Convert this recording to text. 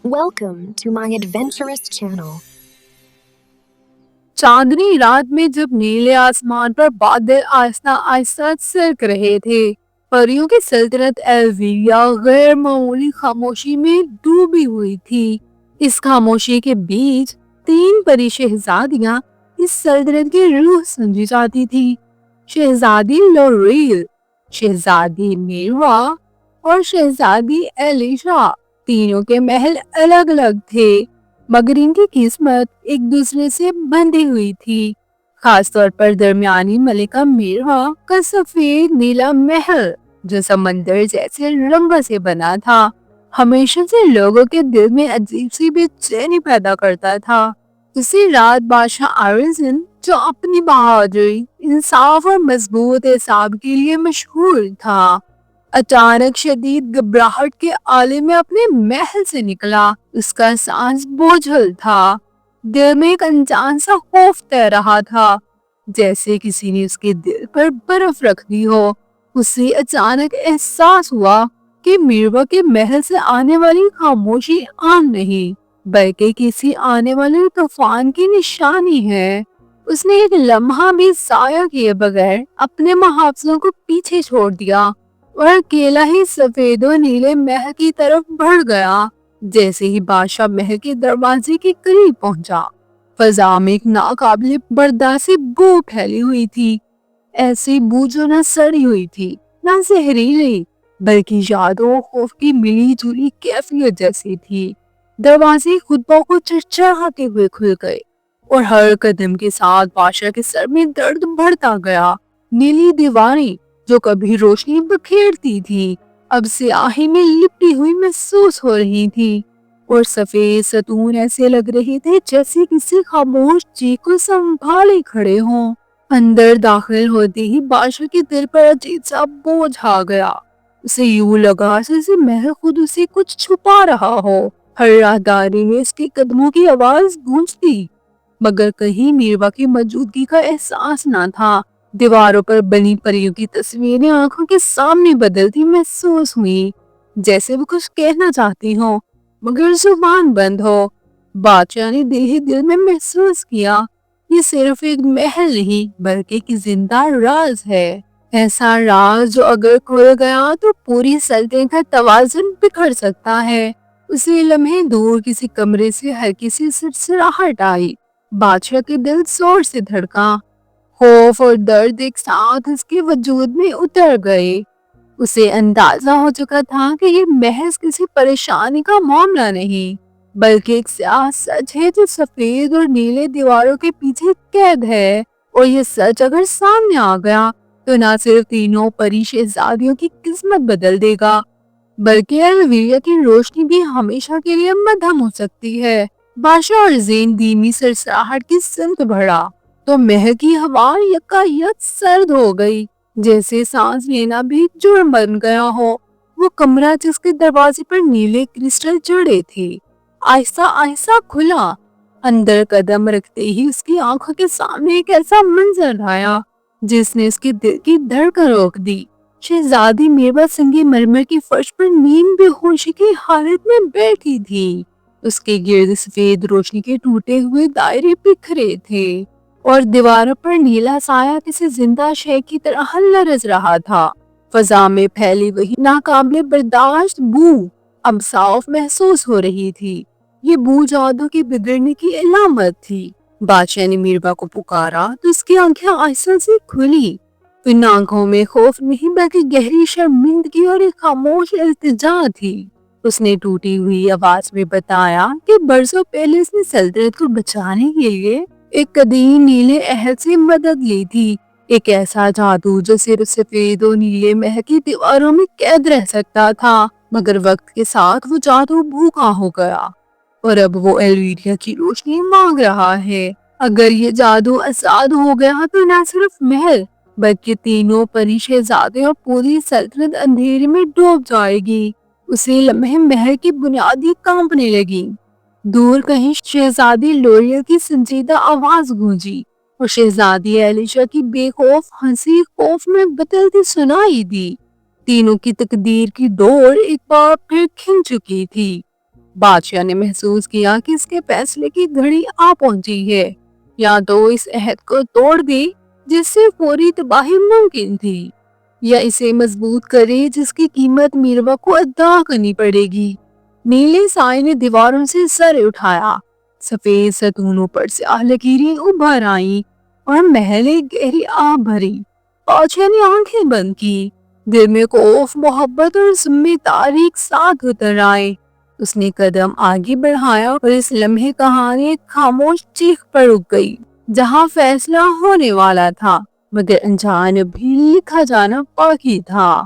Welcome to my adventurous channel. चांदनी रात में जब नीले आसमान पर बादल आहिस्ता आहिस्ता सरक रहे थे, परियों की सल्तनत एल्विया गैर मामूली खामोशी में डूबी हुई थी। इस खामोशी के बीच तीन परी शहजादियां इस सल्तनत की रूह समझी जाती थी। शहजादी लोरील, शहजादी मीरवा और शहजादी एलिशा। तीनों के महल अलग अलग थे, मगर इनकी किस्मत एक दूसरे से बंधी हुई थी। खास तौर पर दरमियानी मलिका मीरवा का सफेद नीला महल, जो समंदर जैसे रंगों से बना था, हमेशा से लोगों के दिल में अजीब सी बेचैनी पैदा करता था। उसी रात बादशाह आरिज़न, जो अपनी बहादुरी, इंसाफ और मजबूत हिसाब के लिए मशहूर था, अचानक शदीद घबराहट के आले में अपने महल से निकला। उसका सांस बोझल था, दिल में एक अनजान सा खौफ तैर रहा था, जैसे किसी ने उसके दिल पर बर्फ रख दी हो। उसे अचानक एहसास हुआ कि मीरवा के महल से आने वाली खामोशी आम नहीं, बल्कि किसी आने वाले तूफान की निशानी है। उसने एक लम्हा भी ज़ाया किए बगैर अपने मुहाफिजों को पीछे छोड़ दिया और अकेला ही सफेद और नीले महल की तरफ बढ़ गया। जैसे ही बादशाह महल के दरवाजे के करीब पहुंचा, फजा में एक नाकाबिले बर्दाश्त बू फैली हुई थी। ऐसी बू जो न सड़ी हुई थी, न जहरीली, बल्कि यादों और खौफ की मिली जुली कैफियत जैसी थी। दरवाजे खुद ब खुद चरचराते हुए खुल गए और हर कदम के साथ बादशाह के सर में दर्द बढ़ता गया। नीली दीवारें, जो कभी रोशनी बखेरती थी, अब स्याही में लिपटी हुई महसूस हो रही थी, और सफेद सतून ऐसे लग रहे थे जैसे किसी खामोश चीख को संभाले खड़े हों। अंदर दाखिल होते ही बादशाह के दिल पर अजीब सा बोझ आ गया। उसे यूं लगा जैसे महल खुद उसे कुछ छुपा रहा हो। हर राहदारी में इसके कदमों की आवाज गूंजती, मगर कहीं मीरवा की मौजूदगी का एहसास न था। दीवारों पर बनी परियों की तस्वीरें आंखों के सामने बदलती महसूस हुई, जैसे वो कुछ कहना चाहती हो, मगर जुबान बंद हो। बादशाह ने दिल ही दिल में महसूस किया, ये सिर्फ एक महल नहीं, बल्कि एक जिंदा राज है। ऐसा राज जो अगर खुल गया तो पूरी सल्तनत का तवाज़ुन बिखर सकता है। उसी लम्हे दूर किसी कमरे से हल्की सी सरसराहट आई। बादशाह के दिल जोर से धड़का, खौफ और दर्द एक साथ उसके वजूद में उतर गए। उसे अंदाजा हो चुका था कि ये महज किसी परेशानी का मामला नहीं, बल्कि एक स्याह सच है जो सफेद और नीले दीवारों के पीछे कैद है। और ये सच अगर सामने आ गया तो न सिर्फ तीनों परी शहजादियों की किस्मत बदल देगा, बल्कि एल्विया की रोशनी भी हमेशा के लिए मद्धम हो सकती है। बादशाह और ज़ेन धीमी सरसराहट की सिमत बढ़ा तो महल की हवा यकायक सर्द हो गई, जैसे सांस लेना भी जुर्म बन गया हो। वो कमरा जिसके दरवाजे पर नीले क्रिस्टल जड़े थे, आहिस्ता आहिस्ता खुला। अंदर कदम रखते ही उसकी आंखों के सामने एक ऐसा मंजर आया जिसने उसके दिल की धड़कन रोक दी। शहजादी मीरवा संगमरमर की फर्श पर नींद बेहोशी की हालत में बैठी थी। उसके गिर्द सफेद रोशनी के टूटे हुए दायरे बिखरे थे और दीवारों पर नीला साया किसी जिंदा शय की तरह लरज रहा था। फजा में फैली वही नाकाबिले बर्दाश्त बू अब साफ महसूस हो रही थी। ये बू जादू के बिगड़ने की अलामत थी। बादशाह ने मीरवा को पुकारा तो उसकी आंखें आहिस्ता से खुली। इन आंखों में खौफ नहीं, बल्कि गहरी शर्मिंदगी और एक खामोश इल्तिजा थी। उसने टूटी हुई आवाज में बताया कि बरसों पहले उसने सल्तनत को बचाने के लिए एक कदीम नीले अहद से मदद ली थी। एक ऐसा जादू जो सिर्फ सफेद और नीले महल की दीवारों में कैद रह सकता था, मगर वक्त के साथ वो जादू भूखा हो गया और अब वो एल्विया की रोशनी मांग रहा है। अगर ये जादू आजाद हो गया तो न सिर्फ महल, बल्कि तीनों परी शहजादे और पूरी सल्तनत अंधेरे में डूब जाएगी। उसी लम्हे महल की बुनियादें कांपने लगी। दूर कहीं शहजादी लोरियल की संजीदा आवाज गूंजी और शहजादी एलिशा की बेखौफ हंसी खौफ में बदलती सुनाई दी। तीनों की तकदीर की डोर एक बार फिर खिंच चुकी थी। بادشاہ نے محسوس کیا کہ اس کے فیصلے کی گھڑی آ پہنچی ہے، یا تو اس عہد کو توڑ دے جس سے فوری تباہی ممکن تھی، یا اسے مضبوط کرے جس کی قیمت میروا کو ادا کرنی پڑے گی۔ نیلے سائے نے دیواروں سے سر اٹھایا، سفید ستونوں پر سیاہ لکیریں ابھر آئیں اور محل ایک گہری آب بھری۔ بادشاہ نے آنکھیں بند کی، دل میں خوف، محبت اور ذمہ داری ایک ساتھ اتر آئے۔ اس نے قدم آگے بڑھایا اور اس لمحے کہانی ایک خاموش چیخ پر رک گئی، جہاں فیصلہ ہونے والا تھا مگر انجان بھی لکھا جانا باقی تھا۔